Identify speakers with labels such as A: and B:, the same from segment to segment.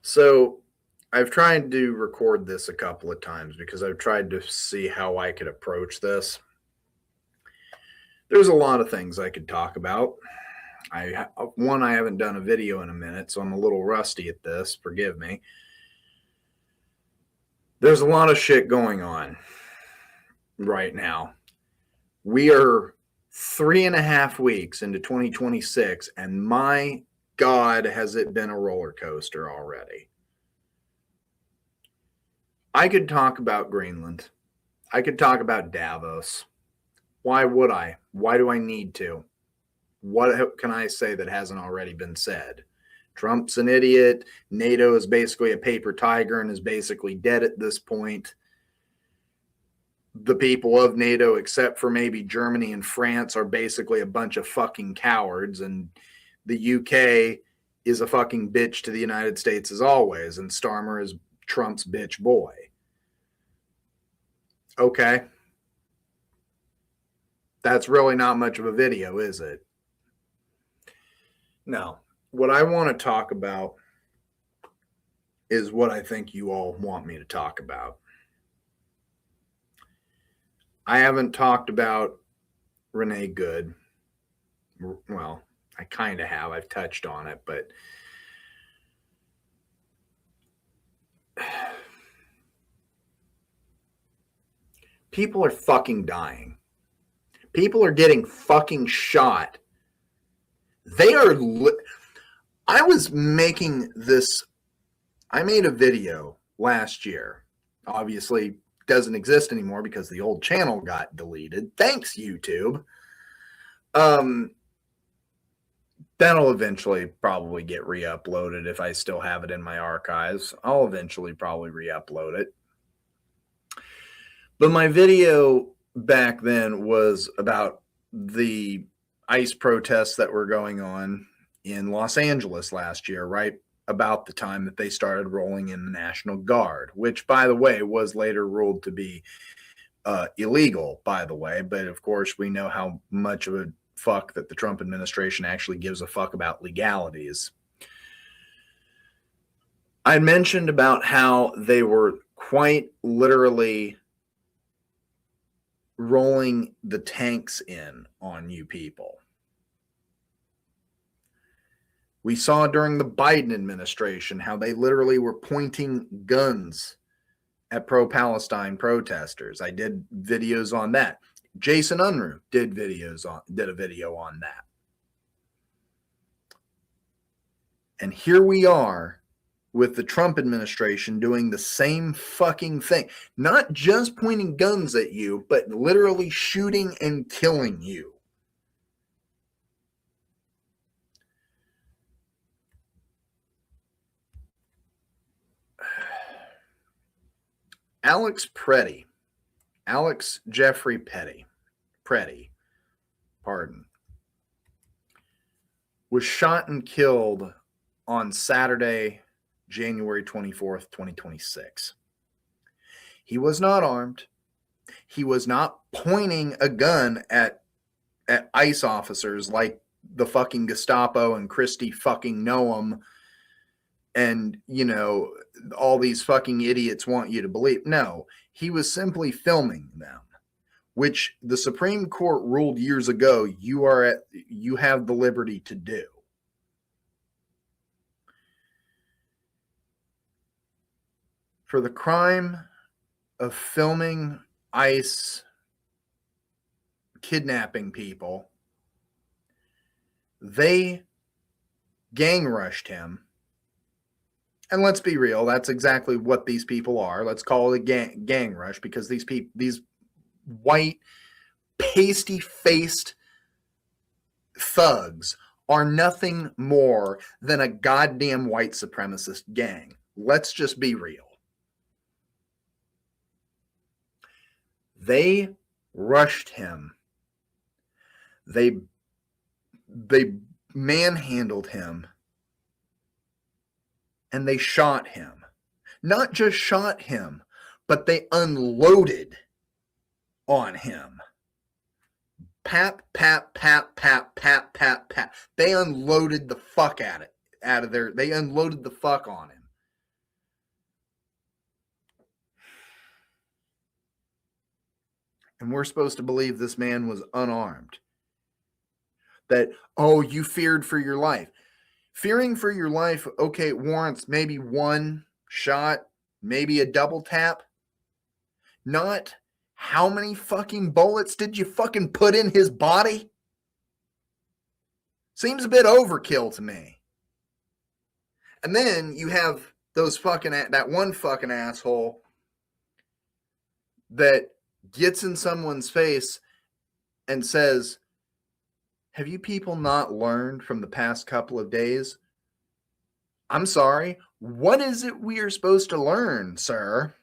A: So I've tried to record this a couple of times because I've tried to see how I could approach this. There's a lot of things I could talk about. I haven't done a video in a minute, so I'm a little rusty at this. Forgive me. There's a lot of shit going on right now. We are 3.5 weeks into 2026, and my God, has it been a roller coaster already. I could talk about Greenland. I could talk about Davos. Why would I? Why do I need to? What can I say that hasn't already been said? Trump's an idiot. NATO is basically a paper tiger and is basically dead at this point. The people of NATO, except for maybe Germany and France, are basically a bunch of fucking cowards. And the UK is a fucking bitch to the United States as always. And Starmer is Trump's bitch boy. Okay. That's really not much of a video, is it? No. What I want to talk about is what I think you all want me to talk about. I haven't talked about Renee Good. Well, I kind of have. I've touched on it, but people are fucking dying. People are getting fucking shot. I was making this. I made a video last year. Obviously, doesn't exist anymore because the old channel got deleted. Thanks, YouTube. That'll eventually probably get re-uploaded if I still have it in my archives. I'll eventually probably re-upload it. But my video back then was about the ICE protests that were going on in Los Angeles last year, right about the time that they started rolling in the National Guard, which, by the way, was later ruled to be illegal, by the way. But, of course, we know how much of a fuck that the Trump administration actually gives a fuck about legalities. I mentioned about how they were quite literally rolling the tanks in on you people. We saw during the Biden administration how they literally were pointing guns at pro-Palestine protesters. I did videos on that. Jason Unruh did a video on that. And here we are with the Trump administration doing the same fucking thing. Not just pointing guns at you, but literally shooting and killing you. Alex Jeffrey Pretti, was shot and killed on Saturday, January 24th, 2026. He was not armed. He was not pointing a gun at ICE officers like the fucking Gestapo and Christie fucking Noam and, all these fucking idiots want you to believe. No, he was simply filming them, which the Supreme Court ruled years ago you have the liberty to do. For the crime of filming ICE kidnapping people, they gang rushed him. And let's be real, that's exactly what these people are. Let's call it a gang rush, because these white, pasty-faced thugs are nothing more than a goddamn white supremacist gang. Let's just be real. They rushed him. They manhandled him. And they shot him. Not just shot him, but they unloaded on him. Pap, pap, pap, pap, pap, pap, pap. They unloaded the fuck out of there. They unloaded the fuck on him. And we're supposed to believe this man was unarmed. That, oh, you feared for your life. Fearing for your life, okay, warrants maybe one shot, maybe a double tap. Not how many fucking bullets did you fucking put in his body? Seems a bit overkill to me. And then you have those fucking, that one fucking asshole that gets in someone's face and says, have you people not learned from the past couple of days? I'm sorry, what is it we are supposed to learn, sir?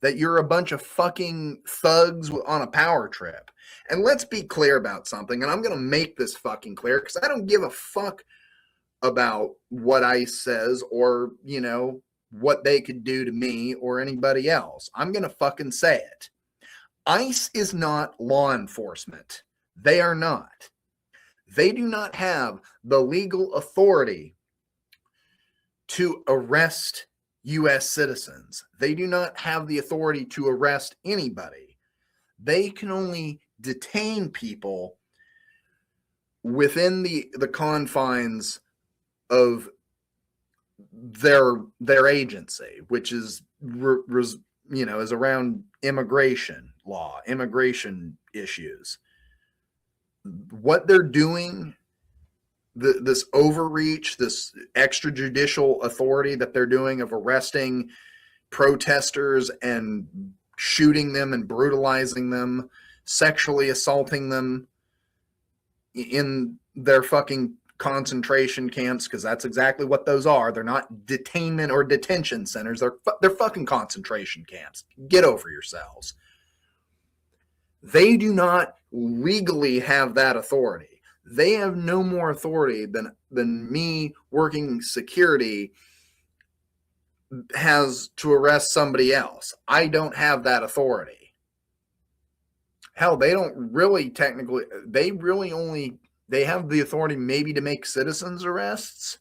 A: That you're a bunch of fucking thugs on a power trip. And let's be clear about something, and I'm going to make this fucking clear because I don't give a fuck about what ICE says or, you know, what they could do to me or anybody else. I'm going to fucking say it. ICE is not law enforcement. They are not. They do not have the legal authority to arrest U.S. citizens. They do not have the authority to arrest anybody. They can only detain people within the confines of their agency, which is is around immigration law, immigration issues. What they're doing, this overreach, this extrajudicial authority that they're doing of arresting protesters and shooting them and brutalizing them, sexually assaulting them in their fucking concentration camps, because that's exactly what those are. They're not detainment or detention centers. They're fucking concentration camps. Get over yourselves. They do not legally have that authority. They have no more authority than me working security has to arrest somebody else. I don't have that authority. Hell, they don't really technically, they have the authority maybe to make citizens arrests,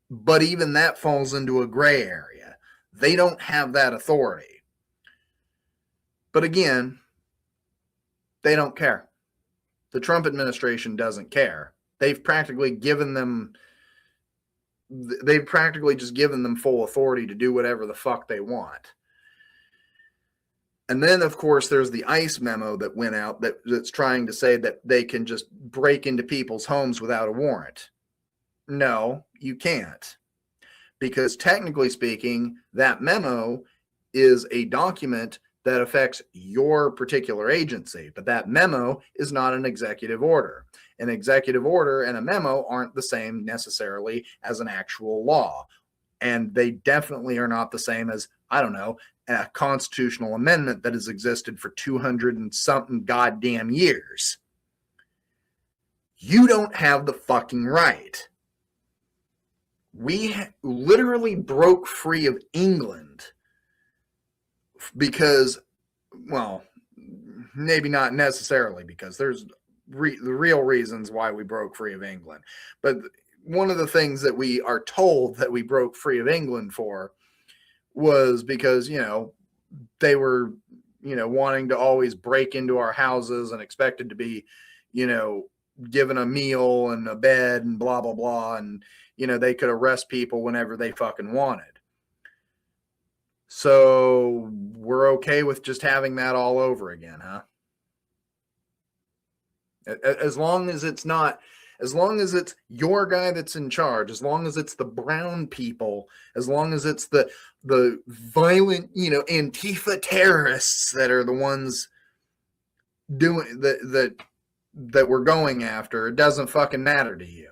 A: but even that falls into a gray area. They don't have that authority. But again, they don't care. The Trump administration doesn't care. They've practically just given them full authority to do whatever the fuck they want. And then, of course, there's the ICE memo that went out that's trying to say that they can just break into people's homes without a warrant. No, you can't. Because technically speaking, that memo is a document that affects your particular agency, but that memo is not an executive order. An executive order and a memo aren't the same necessarily as an actual law. And they definitely are not the same as, I don't know, a constitutional amendment that has existed for 200 and something goddamn years. You don't have the fucking right. We literally broke free of England because, well, maybe not necessarily because there's the real reasons why we broke free of England. But one of the things that we are told that we broke free of England for was because, they were, wanting to always break into our houses and expected to be, given a meal and a bed and blah, blah, blah. And, they could arrest people whenever they fucking wanted. So we're okay with just having that all over again, huh? As long as it's your guy that's in charge, as long as it's the brown people, as long as it's the violent, Antifa terrorists that are the ones doing that we're going after, it doesn't fucking matter to you.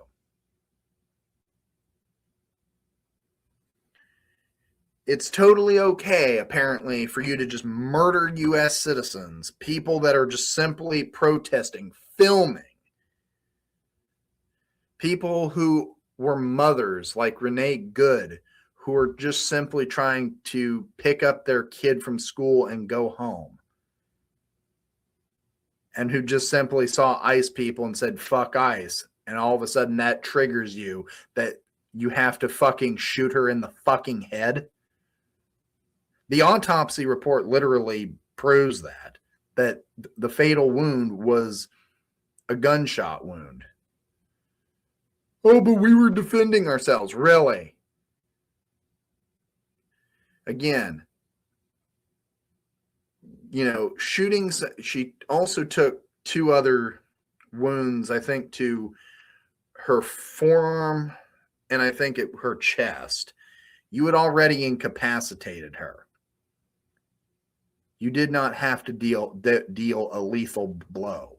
A: It's totally okay, apparently, for you to just murder U.S. citizens, people that are just simply protesting, filming. People who were mothers like Renee Good, who are just simply trying to pick up their kid from school and go home. And who just simply saw ICE people and said, fuck ICE. And all of a sudden that triggers you that you have to fucking shoot her in the fucking head. The autopsy report literally proves that the fatal wound was a gunshot wound. Oh, but we were defending ourselves. Really? Again, shootings. She also took 2 other wounds, I think, to her forearm and I think her chest. You had already incapacitated her. You did not have to deal a lethal blow.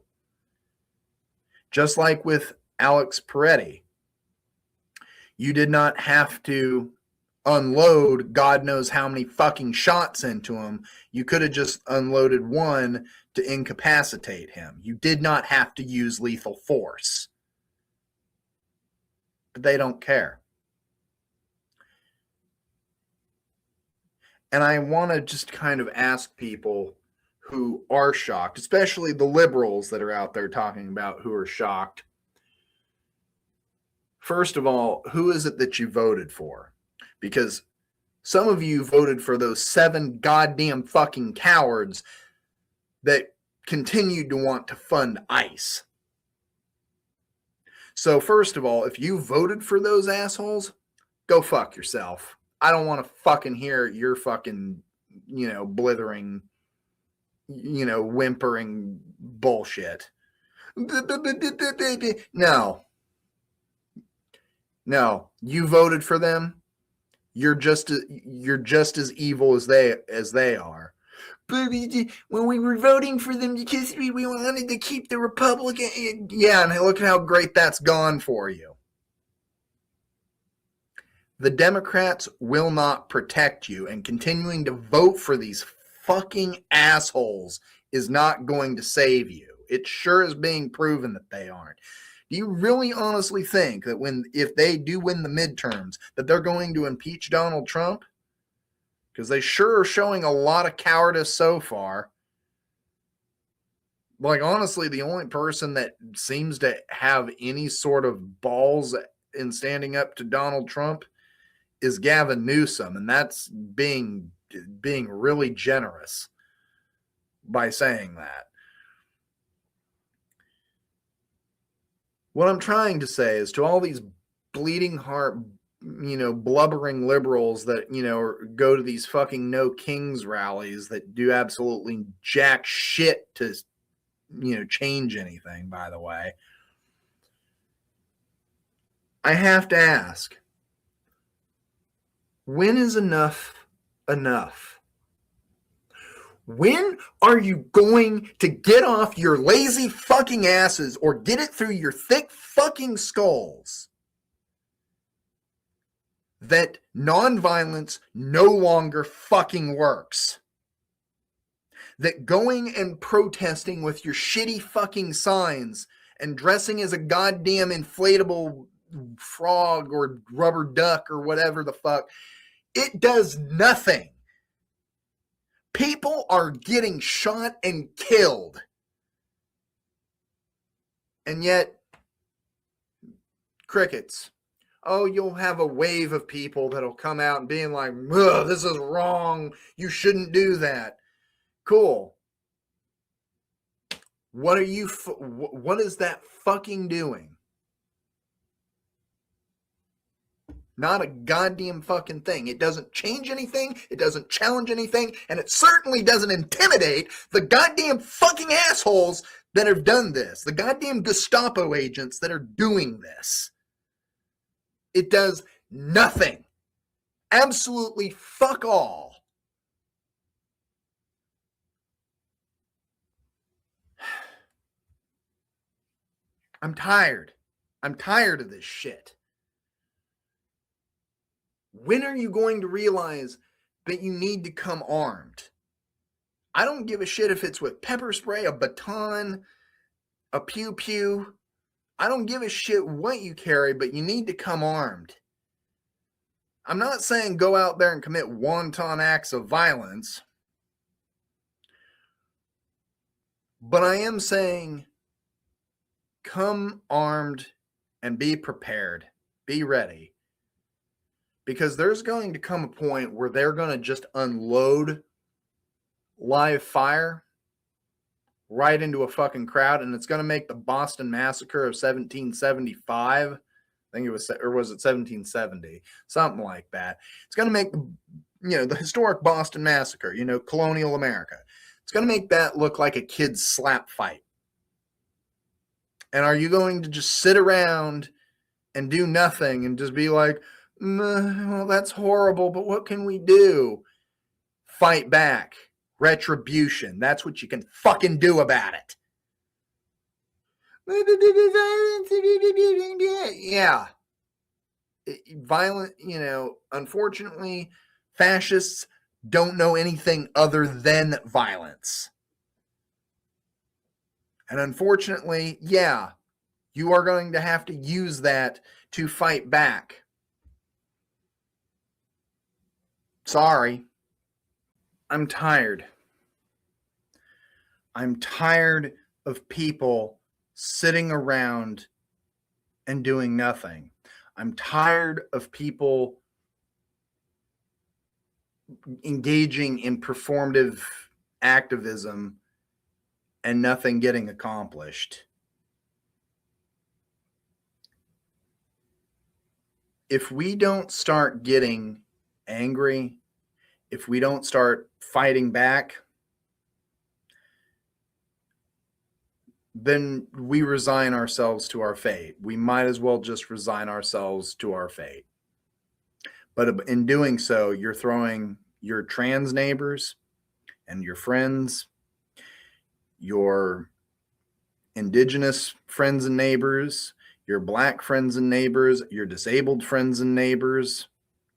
A: Just like with Alex Pretti, you did not have to unload God knows how many fucking shots into him. You could have just unloaded one to incapacitate him. You did not have to use lethal force. But they don't care. And I want to just kind of ask people who are shocked, especially the liberals that are out there talking about who are shocked. First of all, who is it that you voted for? Because some of you voted for those 7 goddamn fucking cowards that continued to want to fund ICE. So first of all, if you voted for those assholes, go fuck yourself. I don't want to fucking hear your fucking, blithering, whimpering bullshit. No, you voted for them. You're just as evil as they are. But when we were voting for them because we wanted to keep the Republican, yeah, and look at how great that's gone for you. The Democrats will not protect you, and continuing to vote for these fucking assholes is not going to save you. It sure is being proven that they aren't. Do you really honestly think that if they do win the midterms, that they're going to impeach Donald Trump? Because they sure are showing a lot of cowardice so far. Like, honestly, the only person that seems to have any sort of balls in standing up to Donald Trump is Gavin Newsom, and that's being really generous by saying that. What I'm trying to say is to all these bleeding heart, blubbering liberals that, go to these fucking no kings rallies that do absolutely jack shit to, change anything, by the way. I have to ask, when is enough enough? When are you going to get off your lazy fucking asses or get it through your thick fucking skulls that nonviolence no longer fucking works? That going and protesting with your shitty fucking signs and dressing as a goddamn inflatable frog or rubber duck or whatever the fuck, it does nothing. People are getting shot and killed. And yet, crickets. Oh, you'll have a wave of people that'll come out and being like, this is wrong. You shouldn't do that. Cool. What is that fucking doing? Not a goddamn fucking thing. It doesn't change anything. It doesn't challenge anything. And it certainly doesn't intimidate the goddamn fucking assholes that have done this. The goddamn Gestapo agents that are doing this. It does nothing. Absolutely fuck all. I'm tired. I'm tired of this shit. When are you going to realize that you need to come armed? I don't give a shit if it's with pepper spray, a baton, a pew-pew. I don't give a shit what you carry, but you need to come armed. I'm not saying go out there and commit wanton acts of violence, but I am saying come armed and be prepared. Be ready. Because there's going to come a point where they're going to just unload live fire right into a fucking crowd, and it's going to make the Boston Massacre of 1775, I think it was, or was it 1770? Something like that. It's going to make the historic Boston Massacre, colonial America. It's going to make that look like a kid's slap fight. And are you going to just sit around and do nothing and just be like, well, that's horrible, but what can we do? Fight back. Retribution. That's what you can fucking do about it. Yeah. Violent, unfortunately, fascists don't know anything other than violence. And unfortunately, yeah, you are going to have to use that to fight back. Sorry. I'm tired. I'm tired of people sitting around and doing nothing. I'm tired of people engaging in performative activism and nothing getting accomplished. If we don't start getting angry, if we don't start fighting back, then we resign ourselves to our fate. We might as well just resign ourselves to our fate. But in doing so, you're throwing your trans neighbors and your friends, your indigenous friends and neighbors, your black friends and neighbors, your disabled friends and neighbors,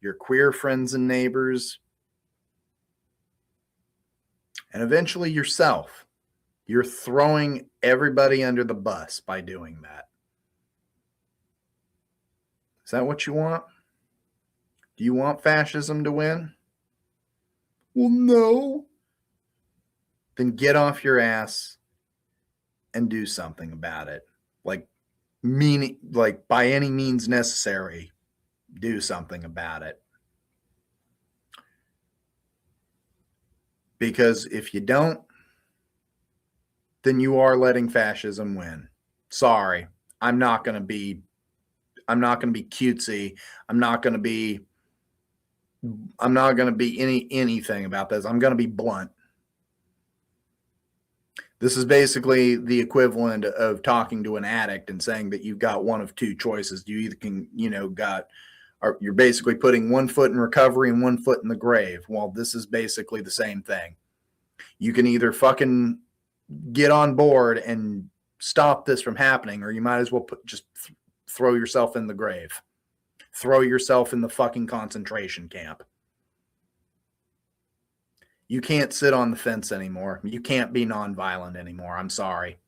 A: your queer friends and neighbors, and eventually yourself. You're throwing everybody under the bus by doing that. Is that what you want? Do you want fascism to win? Well, no. Then get off your ass and do something about it. Like by any means necessary, do something about it. Because if you don't, then you are letting fascism win. Sorry, I'm not going to be cutesy. I'm not going to be anything about this. I'm going to be blunt. This is basically the equivalent of talking to an addict and saying that you've got one of two choices. You either can, you're basically putting one foot in recovery and one foot in the grave. Well, this is basically the same thing. You can either fucking get on board and stop this from happening, or you might as well just throw yourself in the grave. Throw yourself in the fucking concentration camp. You can't sit on the fence anymore. You can't be nonviolent anymore. I'm sorry.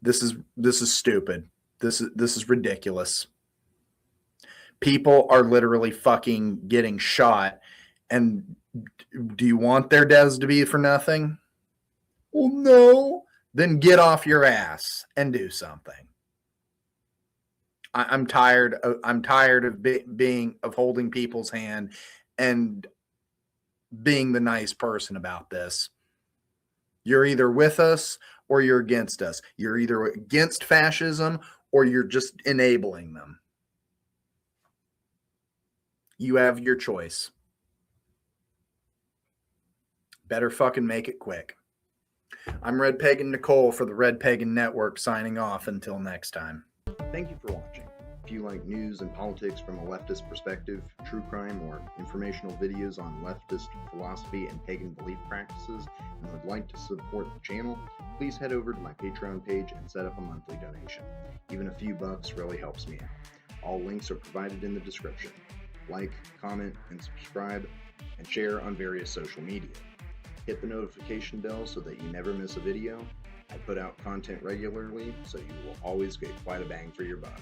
A: This is stupid. This is ridiculous. People are literally fucking getting shot, and do you want their deaths to be for nothing? Well, no. Then get off your ass and do something. I'm tired of holding people's hand and being the nice person about this. You're either with us or you're against us. You're either against fascism or you're just enabling them. You have your choice. Better fucking make it quick. I'm RedPagan Nicole for the Red Pagan Network, signing off until next time. Thank you for watching. If you like news and politics from a leftist perspective, true crime, or informational videos on leftist philosophy and pagan belief practices, and would like to support the channel, please head over to my Patreon page and set up a monthly donation. Even a few bucks really helps me out. All links are provided in the description. Like, comment, and subscribe, and share on various social media. Hit the notification bell so that you never miss a video. I put out content regularly, so you will always get quite a bang for your buck.